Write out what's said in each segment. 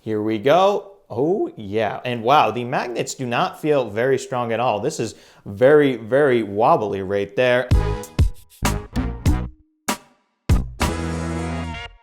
Here we go. Oh yeah, and wow, the magnets do not feel very strong at all. This is very, very wobbly right there.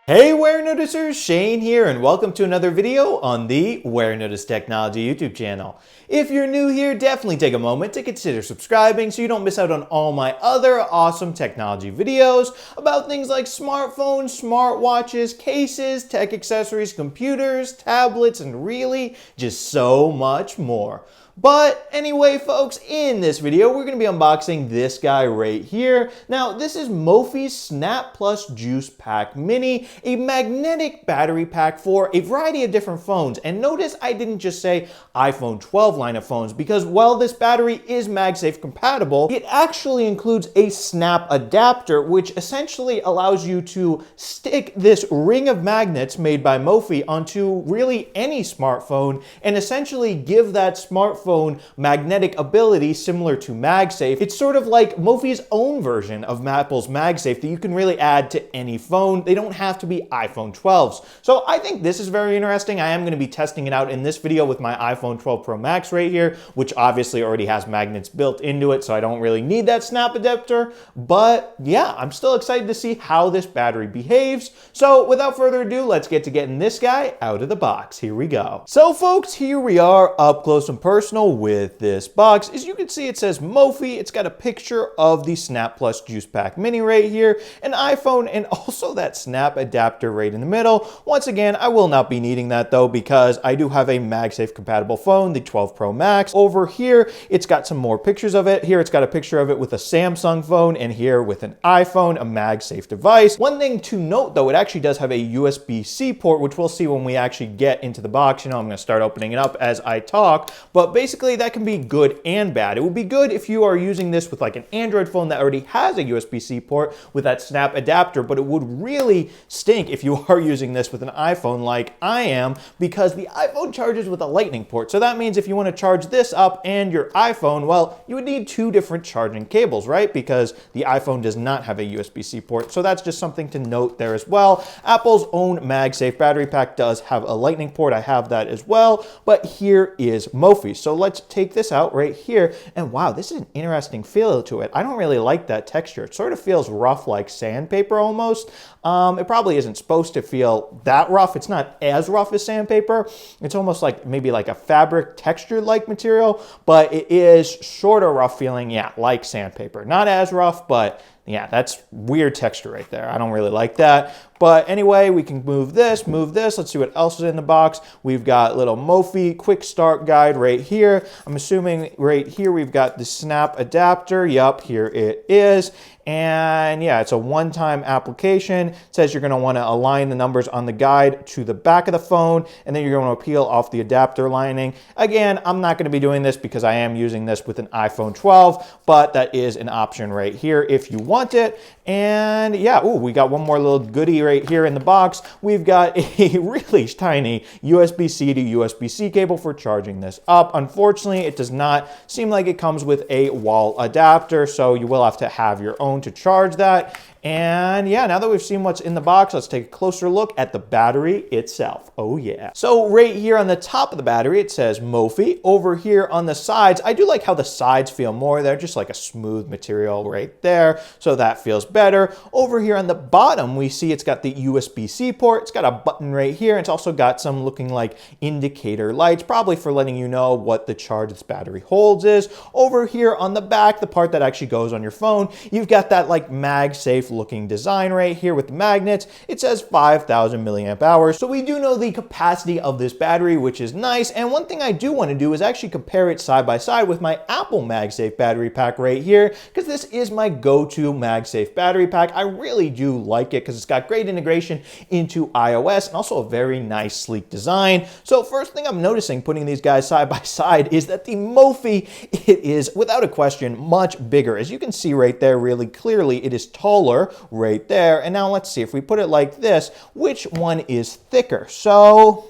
Hey Warenoticers, Shane here, and welcome to another video on the Warenotice Technology YouTube channel. If you're new here, definitely take a moment to consider subscribing so you don't miss out on all my other awesome technology videos about things like smartphones, smartwatches, cases, tech accessories, computers, tablets, and really just so much more. But anyway, folks, in this video, we're going to be unboxing this guy right here. Now, this is mophie's Snap Plus Juice Pack Mini, a magnetic battery pack for a variety of different phones. And notice I didn't just say iPhone 12 line of phones because while this battery is MagSafe compatible, it actually includes a snap adapter, which essentially allows you to stick this ring of magnets made by Mophie onto really any smartphone and essentially give that smartphone magnetic ability similar to MagSafe. It's sort of like Mophie's own version of Apple's MagSafe that you can really add to any phone. They don't have to be iPhone 12s. So I think this is very interesting. I am going to be testing it out in this video with my iPhone 12 Pro Max right here, which obviously already has magnets built into it, so I don't really need that snap adapter. But yeah, I'm still excited to see how this battery behaves. So without further ado, let's get to getting this guy out of the box. Here we go. So folks, here we are up close and personal with this box. As you can see, it says Mophie. It's got a picture of the Snap Plus Juice Pack Mini right here, an iPhone, and also that snap adapter right in the middle. Once again, I will not be needing that though because I do have a MagSafe compatible phone, the 12 Pro Max. Over here, it's got some more pictures of it. Here, it's got a picture of it with a Samsung phone, and here with an iPhone, a MagSafe device. One thing to note though, it actually does have a USB-C port, which we'll see when we actually get into the box. You know, I'm going to start opening it up as I talk, but basically that can be good and bad. It would be good if you are using this with like an Android phone that already has a USB-C port with that snap adapter, but it would really stink if you are using this with an iPhone like I am, because the iPhone charges with a lightning port. So that means if you want to charge this up and your iPhone, well, you would need two different charging cables, right? Because the iPhone does not have a USB-C port. So that's just something to note there as well. Apple's own MagSafe battery pack does have a lightning port. I have that as well, but here is Mophie. So let's take this out right here, and wow, this is an interesting feel to it. I don't really like that texture. It sort of feels rough, like sandpaper almost. It probably isn't supposed to feel that rough. It's not as rough as sandpaper. It's almost like maybe like a fabric texture-like material, but it is sort of rough feeling, yeah, like sandpaper. Not as rough, but yeah, that's weird texture right there. I don't really like that. But anyway, we can move this. Let's see what else is in the box. We've got little Mophie quick start guide right here. I'm assuming right here we've got the snap adapter. Yup, here it is. And yeah, it's a one-time application. It says you're going to want to align the numbers on the guide to the back of the phone, and then you're going to peel off the adapter lining. Again, I'm not going to be doing this because I am using this with an iPhone 12, but that is an option right here if you want it. And yeah, ooh, we got one more little goodie right here in the box. We've got a really tiny USB-C to USB-C cable for charging this up. Unfortunately, it does not seem like it comes with a wall adapter, so you will have to have your own to charge that. And yeah, now that we've seen what's in the box, let's take a closer look at the battery itself. Oh yeah. So right here on the top of the battery, it says Mophie. Over here on the sides, I do like how the sides feel more. They're just like a smooth material right there. So that feels better. Over here on the bottom, we see it's got the USB-C port. It's got a button right here. It's also got some looking like indicator lights, probably for letting you know what the charge this battery holds is. Over here on the back, the part that actually goes on your phone, you've got that like MagSafe looking design right here with the magnets. It says 5,000 milliamp hours. So we do know the capacity of this battery, which is nice. And one thing I do want to do is actually compare it side by side with my Apple MagSafe battery pack right here, because this is my go-to MagSafe battery pack. I really do like it because it's got great integration into iOS and also a very nice sleek design. So first thing I'm noticing putting these guys side by side is that the Mophie, it is without a question much bigger. As you can see right there really clearly, it is taller. similar right there. And now let's see, if we put it like this, which one is thicker? So,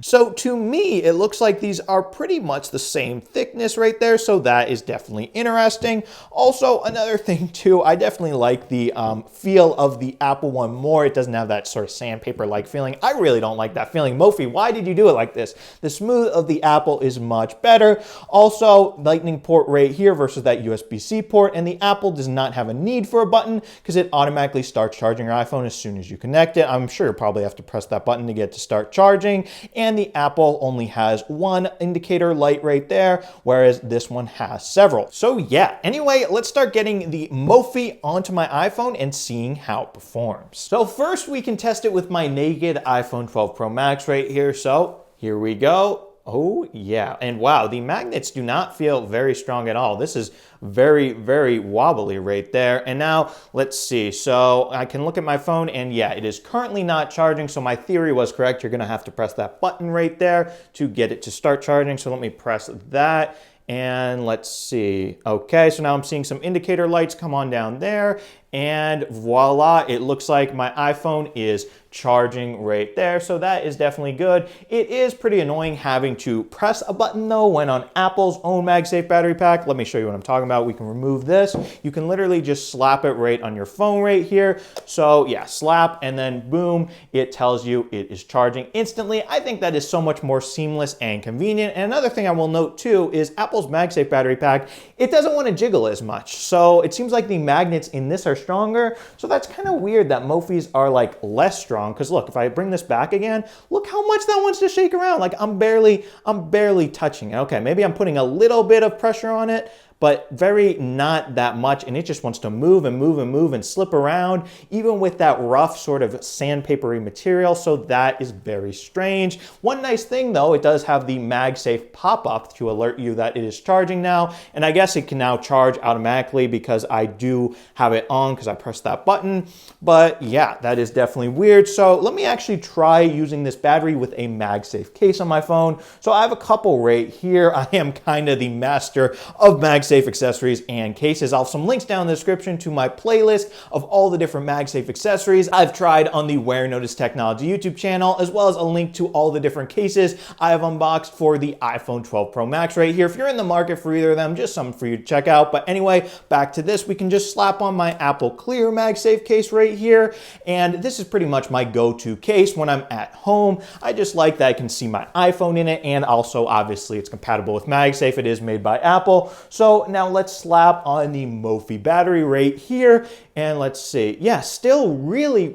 so to me, it looks like these are pretty much the same thickness right there. So that is definitely interesting. Also, another thing too, I definitely like the feel of the Apple one more. It doesn't have that sort of sandpaper-like feeling. I really don't like that feeling. Mophie, why did you do it like this? The smooth of the Apple is much better. Also, lightning port right here versus that USB-C port, and the Apple does not have a need for a button because it automatically starts charging your iPhone as soon as you connect it. I'm sure you'll probably have to press that button to get to start charging, and the Apple only has one indicator light right there, whereas this one has several. So yeah, anyway, let's start getting the Mophie onto my iPhone and seeing how it performs. So first we can test it with my naked iPhone 12 Pro Max right here. So here we go. Oh yeah, and wow, the magnets do not feel very strong at all. This is very, very wobbly right there. And now let's see, so I can look at my phone and yeah, it is currently not charging. So my theory was correct. You're gonna have to press that button right there to get it to start charging. So let me press that. And let's see. Okay, so now I'm seeing some indicator lights come on down there. And voila, it looks like my iPhone is charging right there. So that is definitely good. It is pretty annoying having to press a button though when on Apple's own MagSafe battery pack. Let me show you what I'm talking about. We can remove this. You can literally just slap it right on your phone right here. So yeah, slap and then boom, it tells you it is charging instantly. I think that is so much more seamless and convenient. And another thing I will note too is Apple's MagSafe battery pack, it doesn't want to jiggle as much. So it seems like the magnets in this are stronger. So that's kind of weird that Mophies are like less strong. Because look, if I bring this back again, look how much that wants to shake around. Like I'm barely touching it. Okay, maybe I'm putting a little bit of pressure on it, but very not that much, and it just wants to move and move and move and slip around, even with that rough sort of sandpapery material, so that is very strange. One nice thing though, it does have the MagSafe pop-up to alert you that it is charging now, and I guess it can now charge automatically because I do have it on because I pressed that button, but yeah, that is definitely weird. So let me actually try using this battery with a MagSafe case on my phone. So I have a couple right here. I am kind of the master of MagSafe accessories and cases. I'll have some links down in the description to my playlist of all the different MagSafe accessories I've tried on the Warenotice Technology YouTube channel, as well as a link to all the different cases I have unboxed for the iPhone 12 Pro Max right here. If you're in the market for either of them, just something for you to check out. But anyway, back to this, we can just slap on my Apple Clear MagSafe case right here. And this is pretty much my go-to case when I'm at home. I just like that I can see my iPhone in it, and also obviously it's compatible with MagSafe. It is made by Apple. So now let's slap on the Mophie battery right here, and let's see. Yeah, still really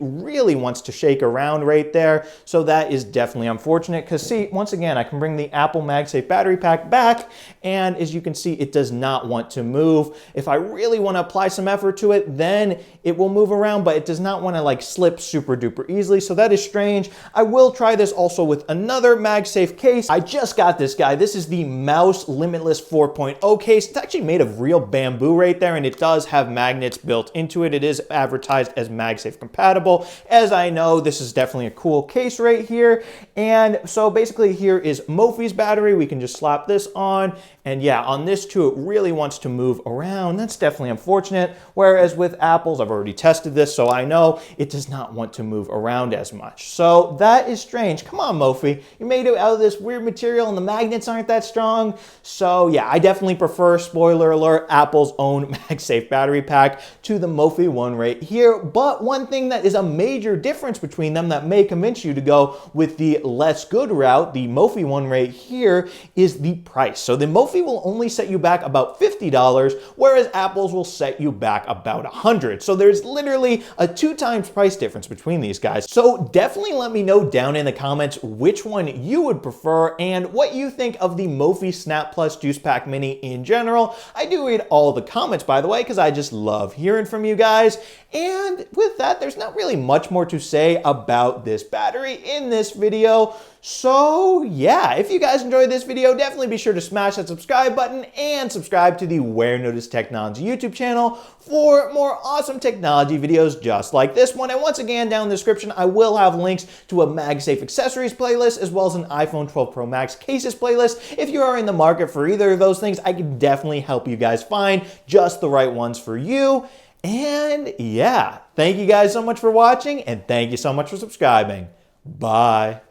wants to shake around right there. So that is definitely unfortunate because see, once again, I can bring the Apple MagSafe battery pack back, and as you can see, it does not want to move. If I really want to apply some effort to it, then it will move around, but it does not want to like slip super duper easily. So that is strange. I will try this also with another MagSafe case. I just got this guy. This is the Mouse Limitless 4.0 case. It's actually made of real bamboo right there, and it does have magnets built into it. It is advertised as MagSafe compatible. As I know, this is definitely a cool case right here. And so basically here is Mophie's battery. We can just slap this on, and yeah, on this too, it really wants to move around. That's definitely unfortunate. Whereas with Apple's, I've already tested this, so I know it does not want to move around as much. So that is strange. Come on, Mophie. You made it out of this weird material and the magnets aren't that strong. So yeah, I definitely prefer, spoiler alert, Apple's own MagSafe battery pack to the Mophie one right here. But one thing that is a major difference between them that may convince you to go with the less good route, the Mophie one right here, is the price. So the Mophie will only set you back about $50, whereas Apple's will set you back about $100. So there's literally a 2 times price difference between these guys. So definitely let me know down in the comments which one you would prefer and what you think of the Mophie Snap Plus Juice Pack Mini in general. I do read all the comments, by the way, because I just love hearing from you guys. And with that, there's not really much more to say about this battery in this video. So yeah, if you guys enjoyed this video, definitely be sure to smash that subscribe button and subscribe to the Warenotice Technology YouTube channel for more awesome technology videos just like this one. And once again, down in the description, I will have links to a MagSafe accessories playlist as well as an iPhone 12 Pro Max cases playlist. If you are in the market for either of those things, I can definitely help you guys find just the right ones for you. And yeah, thank you guys so much for watching, and thank you so much for subscribing. Bye.